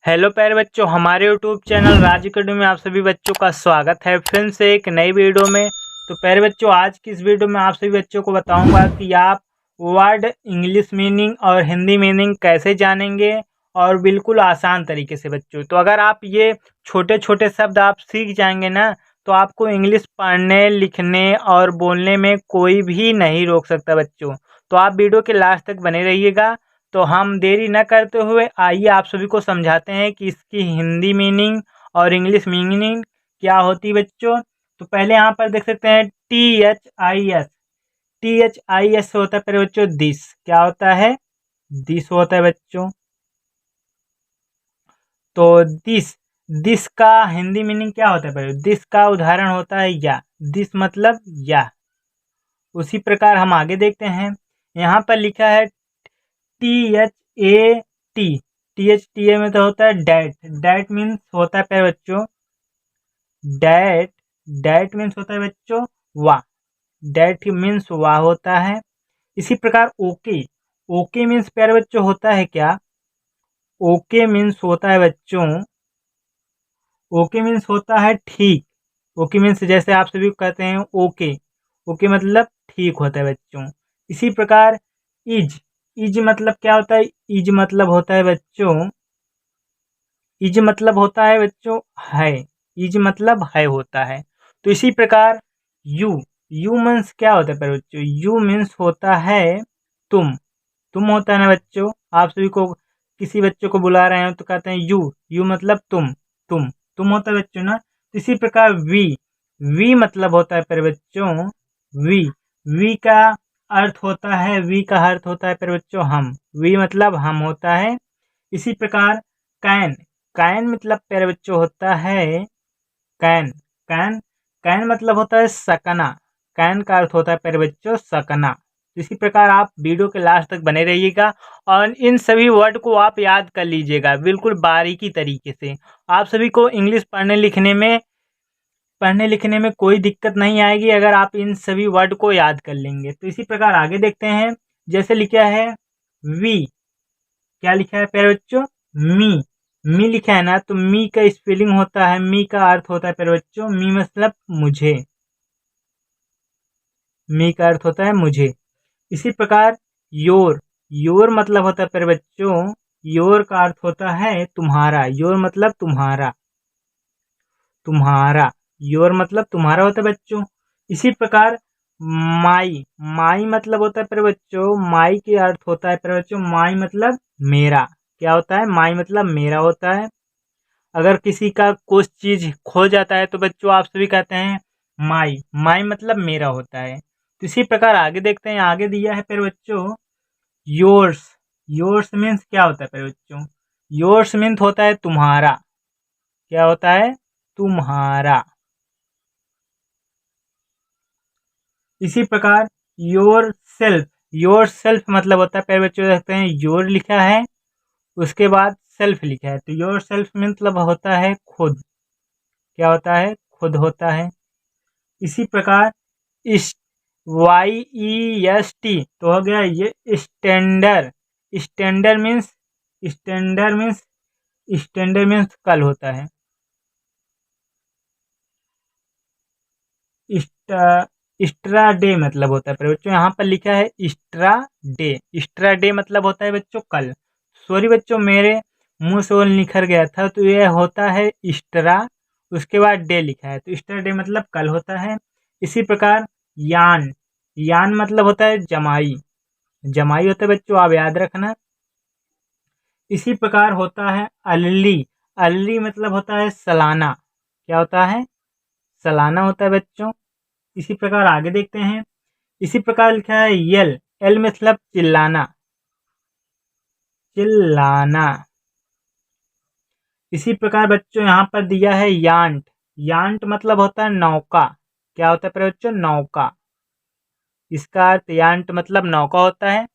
Hello प्यारे बच्चों, हमारे यूट्यूब चैनल राज अकेडमी में आप सभी बच्चों का स्वागत है फिर से एक नई वीडियो में। तो प्यारे बच्चों, आज की इस वीडियो में आप सभी बच्चों को बताऊंगा कि आप वर्ड इंग्लिश मीनिंग और हिंदी मीनिंग कैसे जानेंगे, और बिल्कुल आसान तरीके से बच्चों। तो अगर आप ये छोटे छोटे शब्द आप सीख जाएंगे ना, तो आपको इंग्लिश पढ़ने, लिखने और बोलने में कोई भी नहीं रोक सकता बच्चों। तो आप वीडियो के लास्ट तक बने रहिएगा। तो हम देरी न करते हुए आइए आप सभी को समझाते हैं कि इसकी हिंदी मीनिंग और इंग्लिश मीनिंग क्या होती है बच्चों। तो पहले यहाँ पर देख सकते हैं THIS। THIS होता है फिर बच्चों दिस। क्या होता है? दिस होता है बच्चों। तो दिस दिस का हिंदी मीनिंग क्या होता है बच्चों? दिस का उदाहरण होता है या। दिस मतलब या। उसी प्रकार हम आगे देखते हैं। यहाँ पर लिखा है THAT। THTA में तो होता है डैट। डैट मीन्स होता है प्यारे बच्चों डैट। डैट मीन्स होता है बच्चों वाह। डैट मीन्स वाह होता है। इसी प्रकार ओके। ओके मीन्स प्यारे बच्चों होता है क्या? ओके मीन्स होता है बच्चों ओके मीन्स होता है ठीक। ओके मीन्स जैसे आप सभी कहते हैं ओके। ओके मतलब ठीक होता है बच्चों। इसी प्रकार इज। इज मतलब क्या होता है? इज मतलब होता है बच्चों इज मतलब होता है बच्चों है। इज मतलब है होता है। तो इसी प्रकार यू। यू मीन्स क्या होता है बच्चों? यू मीन्स होता है तुम। तुम होता है ना बच्चों। आप सभी को किसी बच्चों को बुला रहे हो तो कहते हैं यू। यू मतलब तुम। तुम होता है बच्चों ना। इसी प्रकार वी। वी मतलब होता है पर बच्चों वी। वी का अर्थ होता है पर बच्चों हम। वी मतलब हम होता है। इसी प्रकार कैन। कैन मतलब प्यारे बच्चों होता है कैन। कैन कैन मतलब होता है सकना। कैन का अर्थ होता है प्यारे बच्चों सकना। इसी प्रकार आप वीडियो के लास्ट तक बने रहिएगा और इन सभी वर्ड को आप याद कर लीजिएगा बिल्कुल बारीकी तरीके से। आप सभी को इंग्लिश पढ़ने लिखने में कोई दिक्कत नहीं आएगी अगर आप इन सभी वर्ड को याद कर लेंगे। तो इसी प्रकार आगे देखते हैं। जैसे लिखा है वी। क्या लिखा है प्यारे बच्चों? मी। मी लिखा है ना, तो मी का स्पेलिंग होता है, मी का अर्थ होता है प्यारे बच्चों मी मतलब मुझे। मी का अर्थ होता है मुझे। इसी प्रकार योर। योर मतलब होता है प्यारे बच्चों योर का अर्थ होता है तुम्हारा। योर मतलब तुम्हारा। तुम्हारा। योर मतलब तुम्हारा होता है बच्चों। इसी प्रकार माई। माई मतलब होता है प्यारे बच्चों माई के अर्थ होता है प्यारे बच्चों माई मतलब मेरा। क्या होता है? माई मतलब मेरा होता है। अगर किसी का कुछ चीज खो जाता है तो बच्चों आप सभी कहते हैं माई। माई मतलब मेरा होता है। तो इसी प्रकार आगे देखते हैं। आगे दिया है प्यारे बच्चों योर्स। योर्स मीन्स क्या होता है प्यारे बच्चों? योर्स मीन्स होता है तुम्हारा। क्या होता है? तुम्हारा। इसी प्रकार योर सेल्फ। योर सेल्फ मतलब होता है प्यारे बच्चों देखते हैं योर लिखा है, उसके बाद सेल्फ लिखा है, तो योर सेल्फ मतलब होता है खुद। क्या होता है? खुद होता है। इसी प्रकार इस YEST तो हो गया ये standard. Standard means standard means standard means कल होता है। स्ट्रा डे मतलब होता है पर बच्चों यहाँ पर लिखा है स्ट्रा डे। स्ट्रा डे मतलब होता है बच्चों कल। सॉरी बच्चों, मेरे मुंह से वो निखर गया था, तो ये होता है स्ट्रा, उसके बाद डे लिखा है, तो स्ट्रा डे मतलब कल होता है। इसी प्रकार यान। यान मतलब होता है जमाई। जमाई होता है बच्चों, आप याद रखना। इसी प्रकार होता है अल्ली। अल्ली मतलब होता है सालाना। क्या होता है? सालाना होता है बच्चों। इसी प्रकार आगे देखते हैं। इसी प्रकार लिखा है यल। एल मतलब चिल्लाना। चिल्लाना। इसी प्रकार बच्चों यहाँ पर दिया है यांट। यांट मतलब होता है नौका। क्या होता है पर बच्चों? नौका। इसका अर्थ यांट मतलब नौका होता है।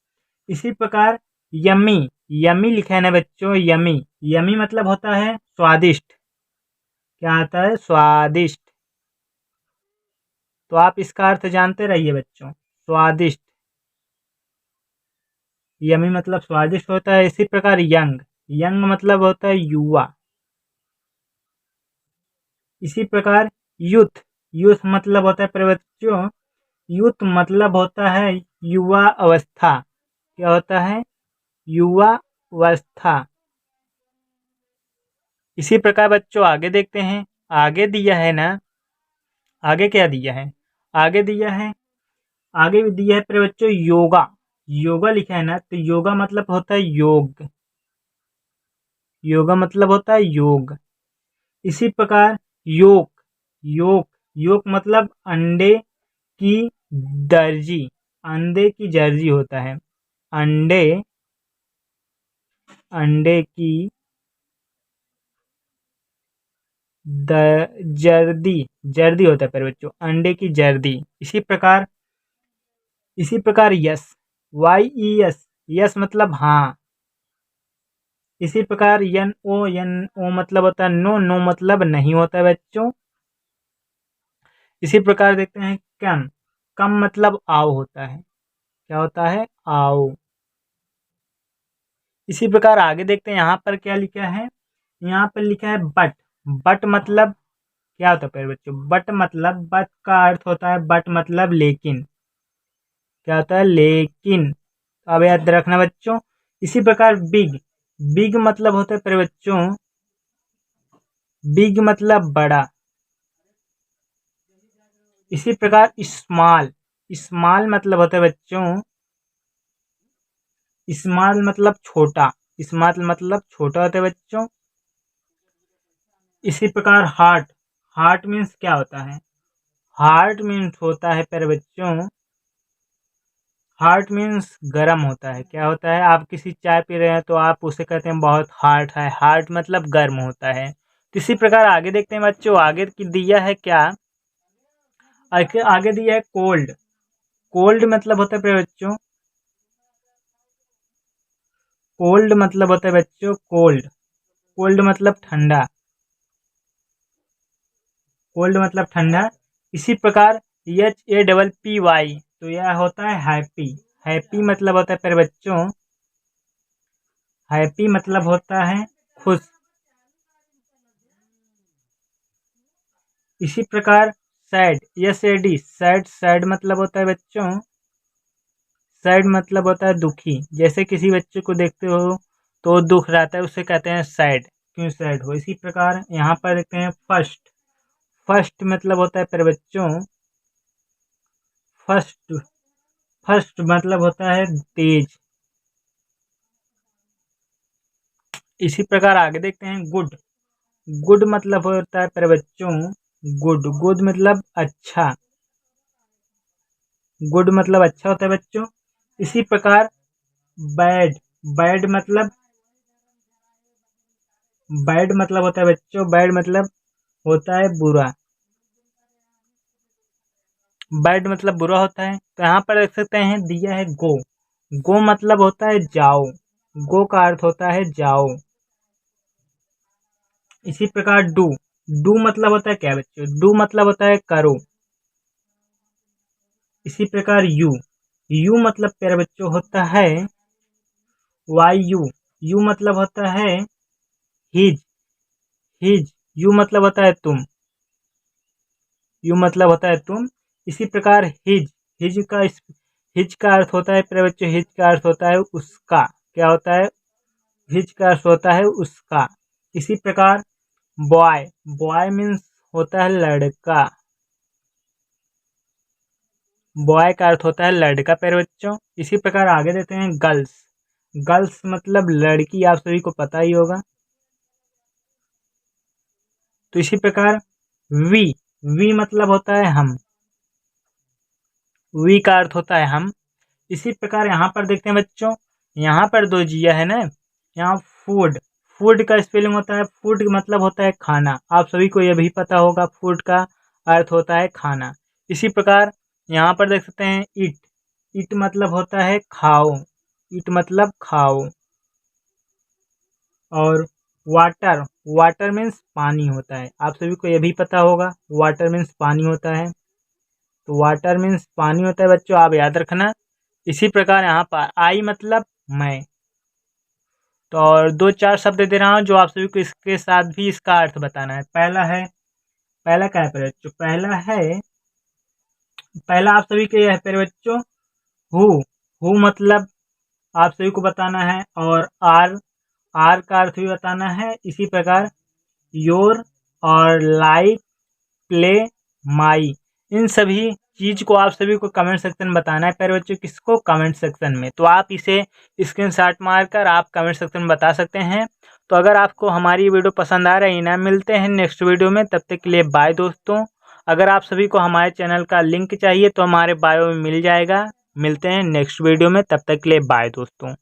इसी प्रकार यमी। यमी लिखा है ना बच्चों यमी। यमी मतलब होता है स्वादिष्ट। क्या आता है? स्वादिष्ट। तो आप इसका अर्थ जानते रहिए बच्चों स्वादिष्ट। यमी मतलब स्वादिष्ट होता है। इसी प्रकार यंग। यंग मतलब होता है युवा। इसी प्रकार यूथ, यूथ मतलब होता है प्यारे बच्चों, यूथ मतलब होता है युवा अवस्था। क्या होता है? युवा अवस्था। इसी प्रकार बच्चों आगे देखते हैं। आगे दिया है ना, आगे क्या दिया है? आगे दिया है, आगे भी दिया है प्यारे बच्चों योगा। योगा लिखा है ना, तो योगा मतलब होता है योग। योगा मतलब होता है योग। इसी प्रकार योग, योग, योग मतलब अंडे की दर्जी, अंडे की जर्जी होता है। अंडे, अंडे की द जर्दी, जर्दी होता है प्यारे बच्चों, अंडे की जर्दी। इसी प्रकार yes, Y E S, yes मतलब हाँ। इसी प्रकार एन ओ मतलब होता है नो, नो मतलब नहीं होता है बच्चों। इसी प्रकार देखते हैं कम, कम मतलब आओ होता है। क्या होता है? आओ। इसी प्रकार आगे देखते हैं यहाँ पर क्या लिखा है। यहाँ पर लिखा है बट। बट मतलब क्या होता है प्यारे बच्चों? बट मतलब, बट का अर्थ होता है, बट मतलब लेकिन। क्या होता है? लेकिन। अब याद रखना बच्चों। इसी प्रकार बिग, बिग मतलब होता है प्यारे बच्चों, बिग मतलब बड़ा। इसी प्रकार स्मॉल, स्मॉल मतलब होता है बच्चों, स्मॉल मतलब छोटा, स्मॉल मतलब छोटा होता है बच्चों। इसी प्रकार हार्ट, हार्ट मीन्स क्या होता है? हार्ट मीन्स होता है प्यारे बच्चों, हार्ट मीन्स गर्म होता है। क्या होता है? आप किसी चाय पी रहे हैं तो आप उसे कहते हैं बहुत हार्ट है, हार्ट मतलब गर्म होता है। तो इसी प्रकार आगे देखते हैं बच्चों, आगे की दिया है क्या? आगे आगे दिया है कोल्ड। कोल्ड मतलब होता है प्यारे बच्चों, कोल्ड मतलब होता है बच्चों कोल्ड, कोल्ड मतलब ठंडा, कोल्ड मतलब ठंडा। इसी प्रकार HAPPY, तो यह होता है हैप्पी। हैप्पी मतलब होता है प्यारे बच्चों, हैप्पी मतलब होता है खुश। इसी प्रकार सैड, SAD, सैड, सैड मतलब होता है बच्चों, सैड मतलब होता है दुखी। जैसे किसी बच्चे को देखते हो तो वो दुख रहता है, उसे कहते हैं सैड, क्यों सैड हो। इसी प्रकार यहाँ पर देखते हैं फर्स्ट। फर्स्ट मतलब होता है प्यारे बच्चों, फर्स्ट, फर्स्ट मतलब होता है तेज। इसी प्रकार आगे देखते हैं गुड। गुड मतलब होता है प्यारे बच्चों, गुड, गुड मतलब अच्छा, गुड मतलब अच्छा होता है बच्चों। इसी प्रकार बैड, बैड मतलब, बैड मतलब होता है बच्चों, बैड मतलब होता है बुरा, बैड मतलब बुरा होता है। तो यहाँ पर देख सकते हैं दिया है गो। गो मतलब होता है जाओ, गो का अर्थ होता है जाओ। इसी प्रकार डू, डू मतलब होता है क्या बच्चों? डू मतलब होता है करो। इसी प्रकार यू, यू मतलब प्यारे बच्चों होता है वाई यू, यू मतलब होता है हिज, हिज, यू मतलब होता है तुम, यू मतलब होता है तुम। इसी प्रकार हिज, हिज का हिज का अर्थ होता है प्यारे बच्चों, हिज का अर्थ होता है उसका। क्या होता है? हिज का अर्थ होता है उसका। इसी प्रकार बॉय, बॉय मीन्स होता है लड़का, बॉय का अर्थ होता है लड़का प्यारे बच्चों। इसी प्रकार आगे देते हैं गर्ल्स। गर्ल्स मतलब लड़की, आप सभी को पता ही होगा। तो इसी प्रकार वी, वी मतलब होता है हम, वी का अर्थ होता है हम। इसी प्रकार यहाँ पर देखते हैं बच्चों, यहाँ पर दो जिया है ना, यहाँ फूड, फूड का स्पेलिंग होता है, फूड मतलब होता है खाना। आप सभी को यह भी पता होगा, फूड का अर्थ होता है खाना। इसी प्रकार यहाँ पर देख सकते हैं ईट, ईट मतलब होता है खाओ, ईट मतलब खाओ। और वाटर, वाटर मीन्स पानी होता है। आप सभी को यह भी पता होगा, वाटर मीन्स पानी होता है। तो वाटर मीन्स पानी होता है बच्चों, आप याद रखना। इसी प्रकार यहाँ पर आई मतलब मैं, तो और 2-4 शब्द दे रहा हूँ जो आप सभी को इसके साथ भी इसका अर्थ बताना है। पहला क्या है प्यारे बच्चों? पहला आप सभी के यह है प्यारे बच्चों हु मतलब आप सभी को बताना है, और आर का अर्थ भी बताना है। इसी प्रकार योर और लाइक, प्ले, माई, इन सभी चीज को आप सभी को कमेंट सेक्शन में बताना है प्यारे बच्चों। किसको? कमेंट सेक्शन में। तो आप इसे स्क्रीनशॉट मारकर आप कमेंट सेक्शन में बता सकते हैं। तो अगर आपको हमारी वीडियो पसंद आ रही है ना, मिलते हैं नेक्स्ट वीडियो में। तब तक के लिए बाय दोस्तों। अगर आप सभी को हमारे चैनल का लिंक चाहिए तो हमारे बायो में मिल जाएगा। मिलते हैं नेक्स्ट वीडियो में, तब तक के लिए बाय दोस्तों।